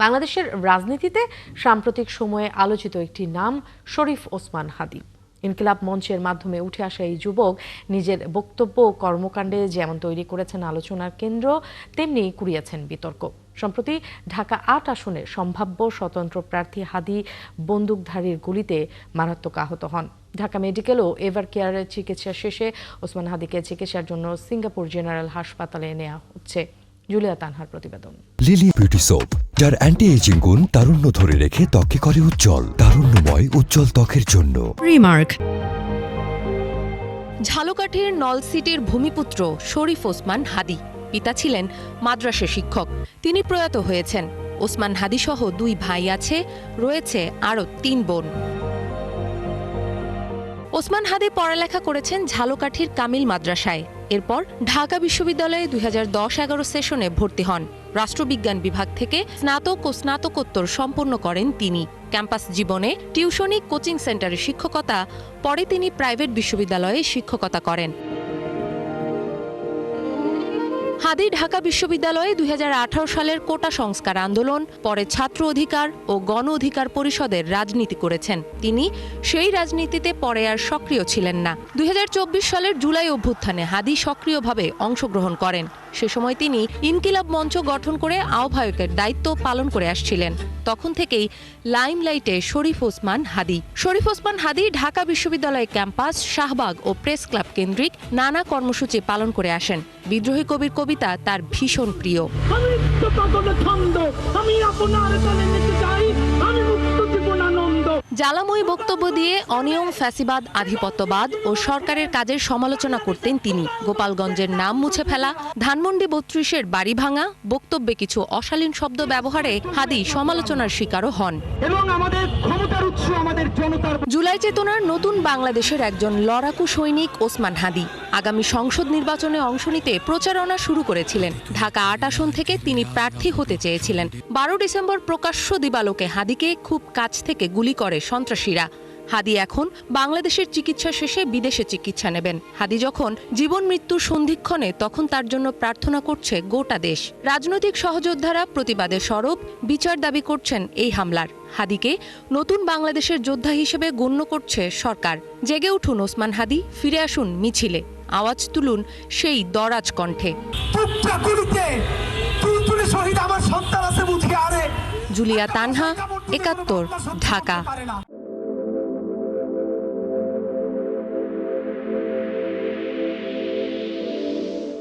বাংলাদেশের রাজনীতিতে সাম্প্রতিক সময়ে আলোচিত একটি নাম শরীফ ওসমান হাদী। ইনকিলাব মঞ্চের মাধ্যমে উঠে আসা এই যুবক নিজের বক্তব্য ও কর্মকাণ্ডে যেমন তৈরি করেছেন আলোচনার কেন্দ্র, তেমনি কুড়িয়েছেন বিতর্ক। সম্প্রতি ঢাকা ৮ আসনের সম্ভাব্য স্বতন্ত্র প্রার্থী হাদী বন্দুকধারীর গুলিতে মারাত্মক আহত হন। ঢাকা মেডিকেল ও এভার কেয়ারের চিকিৎসা শেষে ওসমান হাদীকে চিকিৎসার জন্য সিঙ্গাপুর জেনারেল হাসপাতালে নেওয়া হচ্ছে। জুলিয়া তানহার প্রতিবেদন। লিলি বিউটি সোপ, যার অ্যান্টি এজিং গুণ তারুণ্য ধরে রেখে ত্বকে করে উজ্জ্বল, তারুণ্যময় উজ্জ্বল ত্বকের জন্য। রিমার্ক। ঝালকাঠির নলসিটির ভূমিপুত্র শরীফ ওসমান হাদী। পিতা ছিলেন মাদ্রাসা শিক্ষক, তিনি প্রয়াত হয়েছেন। ওসমান হাদী সহ 2 ভাই আছে, রয়েছে আরও 3 বোন। ওসমান হাদী পড়ালেখা করেছেন ঝালকাঠির কামিল মাদ্রাসায়। এরপর ঢাকা বিশ্ববিদ্যালয়ে 2010-11 সেশনে ভর্তি হন। রাষ্ট্রবিজ্ঞান বিভাগ থেকে স্নাতক ও স্নাতকোত্তর সম্পন্ন করেন তিনি। ক্যাম্পাস জীবনে টিউশনি, কোচিং সেন্টারে শিক্ষকতা, পরে তিনি প্রাইভেট বিশ্ববিদ্যালয়ে শিক্ষকতা করেন। হাদী ঢাকা বিশ্ববিদ্যালয়ে 2018 সালের কোটা সংস্কার আন্দোলন, পরে ছাত্র অধিকার ও গণ অধিকার পরিষদের রাজনীতি করেছেন। তিনি সেই রাজনীতিতে পরে আর সক্রিয় ছিলেন না। 2024 সালের জুলাই অভ্যুত্থানে হাদী সক্রিয়ভাবে অংশগ্রহণ করেন। সে সময় তিনি ইনকিলাব মঞ্চ গঠন করে আহ্বায়কের দায়িত্ব পালন করে আসছিলেন। তখন থেকেই লাইমলাইটে শরীফ ওসমান হাদী। শরীফ ওসমান হাদী ঢাকা বিশ্ববিদ্যালয় ক্যাম্পাস, শাহবাগ ও প্রেস ক্লাব কেন্দ্রিক নানা কর্মসূচি পালন করে আসেন। বিদ্রোহী কবির কবিতা তার ভীষণ প্রিয়। জ্বালাময়ী বক্তব্য দিয়ে অনিয়ম, ফ্যাসিবাদ, আধিপত্যবাদ ও সরকারের কাজের সমালোচনা করতেন তিনি। গোপালগঞ্জের নাম মুছে ফেলা, ধানমন্ডি 32-এর বাড়ি ভাঙা, বক্তব্যে কিছু অশালীন শব্দ ব্যবহারে হাদী সমালোচনার শিকারও হন। জুলাই চেতনার নতুন বাংলাদেশের একজন লড়াকু সৈনিক ওসমান হাদী আগামী সংসদ নির্বাচনে অংশ নিতে প্রচারণা শুরু করেছিলেন। ঢাকা ৮ আসন থেকে তিনি প্রার্থী হতে চেয়েছিলেন। 12 ডিসেম্বর প্রকাশ্য দিবালোকে হাদীকে খুব কাছ থেকে গুলি করে সন্ত্রাসীরা। হাদী এখন বাংলাদেশের চিকিৎসা শেষে বিদেশে চিকিৎসা নেবেন। হাদী যখন জীবন মৃত্যুর সন্ধিক্ষণে, তখন তার জন্য প্রার্থনা করছে গোটা দেশ। রাজনৈতিক সহযোদ্ধারা প্রতিবাদের স্বরূপ বিচার দাবি করছেন এই হামলার। হাদীকে নতুন বাংলাদেশের যোদ্ধা হিসেবে গণ্য করছে সরকার। জেগে উঠুন ওসমান হাদী, ফিরে আসুন মিছিলে, আওয়াজ তুলুন সেই দরাজ কণ্ঠে। জুলিয়া তানহা, 71, ঢাকা।